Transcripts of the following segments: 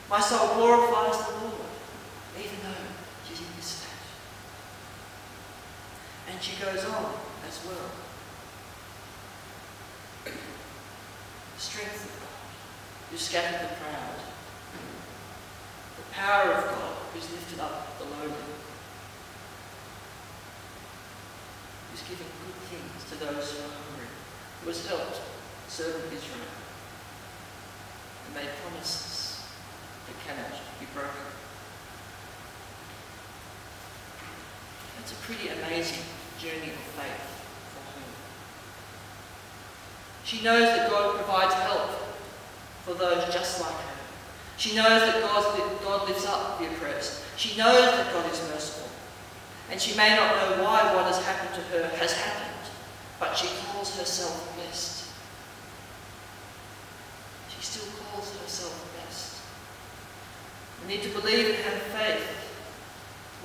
My soul glorifies the Lord, even though she's in this state. And she goes on as well. The strength of God, who scattered the proud. The power of God, who's lifted up the lowly. Who's giving good things to those who are hungry. Who has helped servant Israel. And made promises that cannot be broken. It's a pretty amazing journey of faith for her. She knows that God provides help for those just like her. She knows that God lifts up the oppressed. She knows that God is merciful. And she may not know why what has happened to her has happened, but she calls herself blessed. She still calls herself blessed. We need to believe and have faith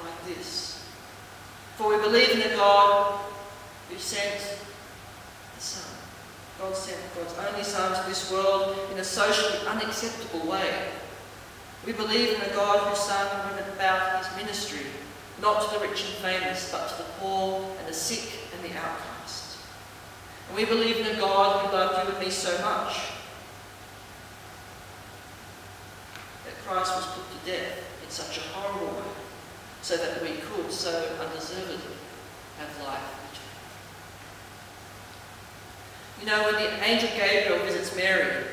like this. For we believe in a God who sent the Son. God sent God's only Son to this world in a socially unacceptable way. We believe in a God whose Son went about his ministry, not to the rich and famous, but to the poor and the sick and the outcast. And we believe in a God who loved you and me so much that Christ was put to death in such a horrible way, so that we could so undeservedly have life eternal. You know, when the angel Gabriel visits Mary,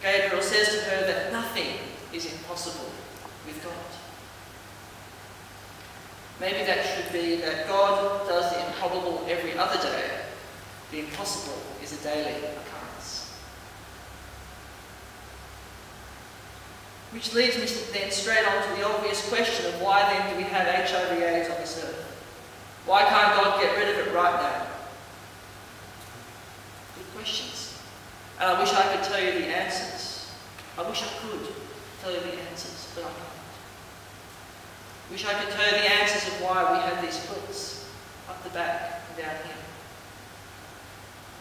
Gabriel says to her that nothing is impossible with God. Maybe that should be that God does the improbable every other day. The impossible is a daily occurrence. Which leads me then straight on to the obvious question of why then do we have HIV/AIDS on this earth? Why can't God get rid of it right now? Good questions. And I wish I could tell you the answers. I wish I could tell you the answers, but I can't. Wish I could tell you the answers of why we have these hooks up the back and down here.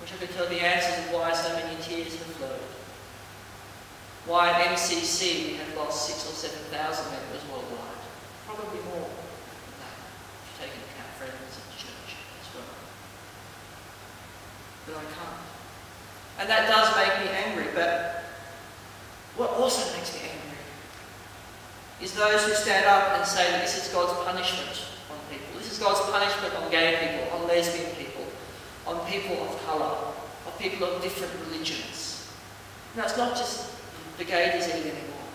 Wish I could tell the answers of why so many tears have flowed. Why at MCC we have lost 6,000 or 7,000 members worldwide. Probably more than that, if you take into account friends at the church as well. But I can't. And that does make me angry, but what also makes me angry is those who stand up and say that this is God's punishment on people. This is God's punishment on gay people, on lesbian people, on people of colour, on people of different religions. Now, it's not just the gay disease anymore.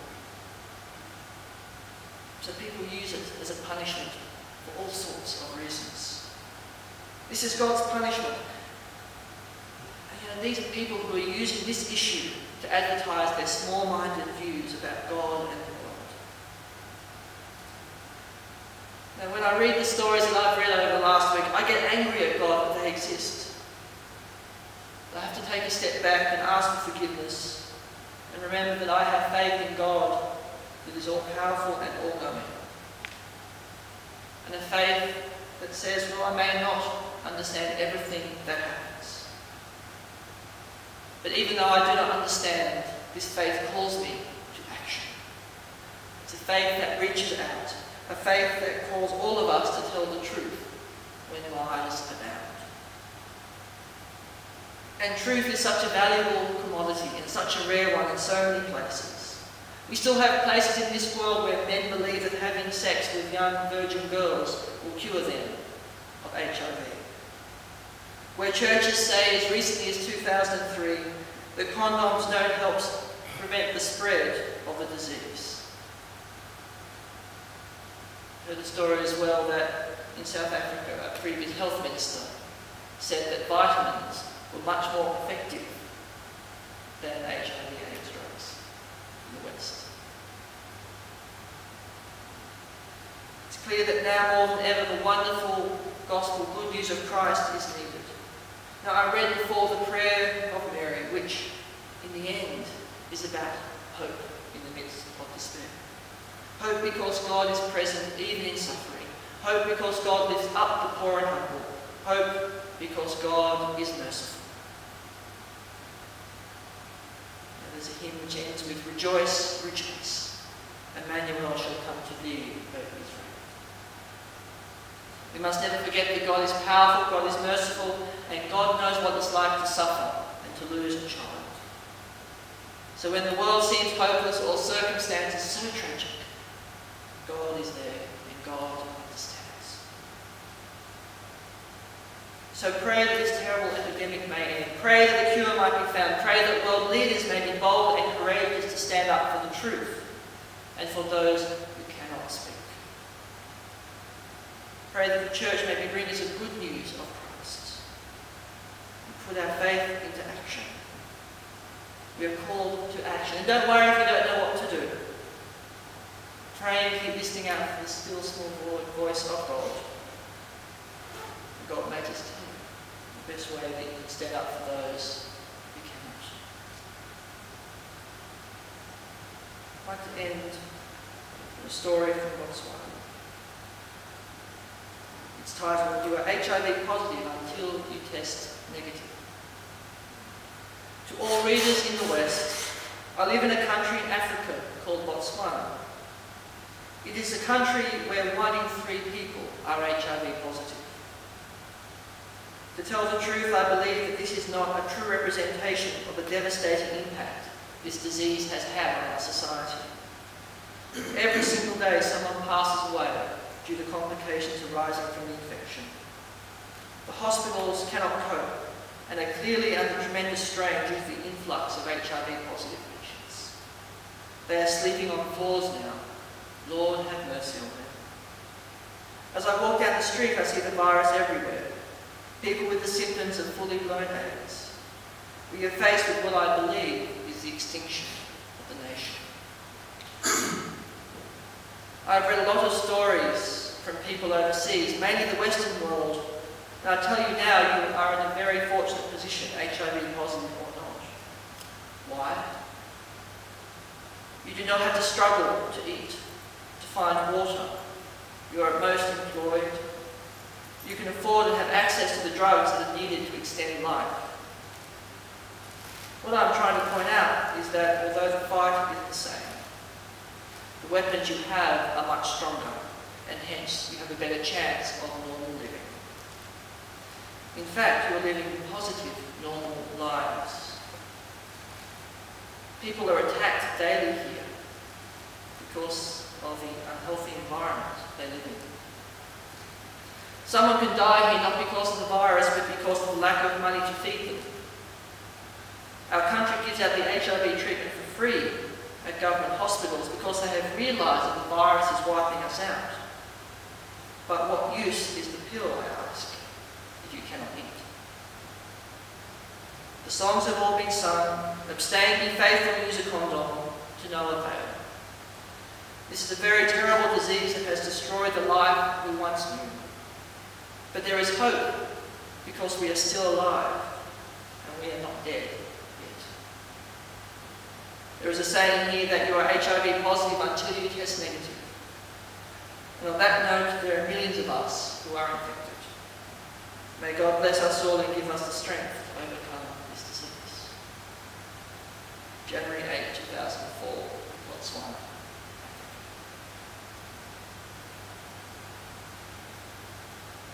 So people use it as a punishment for all sorts of reasons. This is God's punishment. And you know, these are people who are using this issue to advertise their small-minded views about God and the world. Now, when I read the stories that I've read over the last week, I get angry at God that they exist. I have to take a step back and ask for forgiveness and remember that I have faith in God that is all-powerful and all-knowing. And a faith that says, well, I may not understand everything that happens. But even though I do not understand, this faith calls me to action. It's a faith that reaches out. A faith that calls all of us to tell the truth when lies abound. And truth is such a valuable commodity and such a rare one in so many places. We still have places in this world where men believe that having sex with young virgin girls will cure them of HIV. Where churches say as recently as 2003 that condoms don't help prevent the spread of the disease. I heard a story as well that in South Africa a previous health minister said that vitamins were much more effective than HIV/AIDS drugs in the West. It's clear that now more than ever the wonderful gospel good news of Christ is needed. Now I read before the prayer of Mary, which in the end is about hope in the midst of despair. Hope because God is present even in suffering. Hope because God lifts up the poor and humble. Hope because God is merciful. Now, there's a hymn which ends with rejoice, rejoice. Emmanuel shall come to thee, O Israel. We must never forget that God is powerful, God is merciful, and God knows what it's like to suffer and to lose a child. So when the world seems hopeless or circumstances so tragic, God is there and God understands. So pray that this terrible epidemic may end. Pray that the cure might be found. Pray that world leaders may be bold and courageous to stand up for the truth and for those who cannot speak. Pray that the church may be bringers of good news of Christ and put our faith into action. We are called to action. And don't worry if you don't know what to do. Pray and keep listening out for the still small voice of God. God may just tell you the best way that you can stand up for those who cannot. I'd like to end with a story from Botswana. It's titled, "You are HIV positive until you test negative." To all readers in the West, I live in a country in Africa called Botswana. It is a country where 1 in 3 people are HIV positive. To tell the truth, I believe that this is not a true representation of the devastating impact this disease has had on our society. Every single day someone passes away due to complications arising from the infection. The hospitals cannot cope and are clearly under tremendous strain due to the influx of HIV positive patients. They are sleeping on floors now. Lord, have mercy on them. As I walk down the street, I see the virus everywhere. People with the symptoms of fully blown AIDS. We are faced with what I believe is the extinction of the nation. I've read a lot of stories from people overseas, mainly the Western world, and I tell you now, you are in a very fortunate position, HIV positive or not. Why? You do not have to struggle to eat, to find water. You are at most employed. You can afford and have access to the drugs that are needed to extend life. What I'm trying to point out is that although the fight is the same, the weapons you have are much stronger, and hence you have a better chance of normal living. In fact, you are living positive, normal lives. People are attacked daily here because of the unhealthy environment they live in. Someone can die here not because of the virus, but because of the lack of money to feed them. Our country gives out the HIV treatment for free at government hospitals because they have realised that the virus is wiping us out. But what use is the pill, I ask, if you cannot eat? The songs have all been sung, abstain, be faithful, use a condom, to no avail. This is a very terrible disease that has destroyed the life we once knew. But there is hope because we are still alive and we are not dead yet. There is a saying here that you are HIV positive until you test negative. And on that note, there are millions of us who are infected. May God bless us all and give us the strength to overcome this disease. January 8, 2004, Botswana.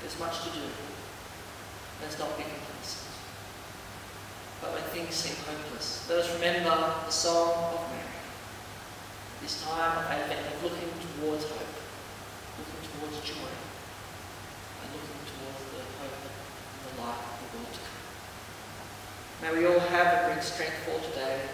There's much to do. Let's not be complacent. But when things seem hopeless, let us remember the song of Mary. This time of Advent of looking towards hope, looking towards joy, and looking towards the hope and the life of the world to come. May we all have and bring strength for today.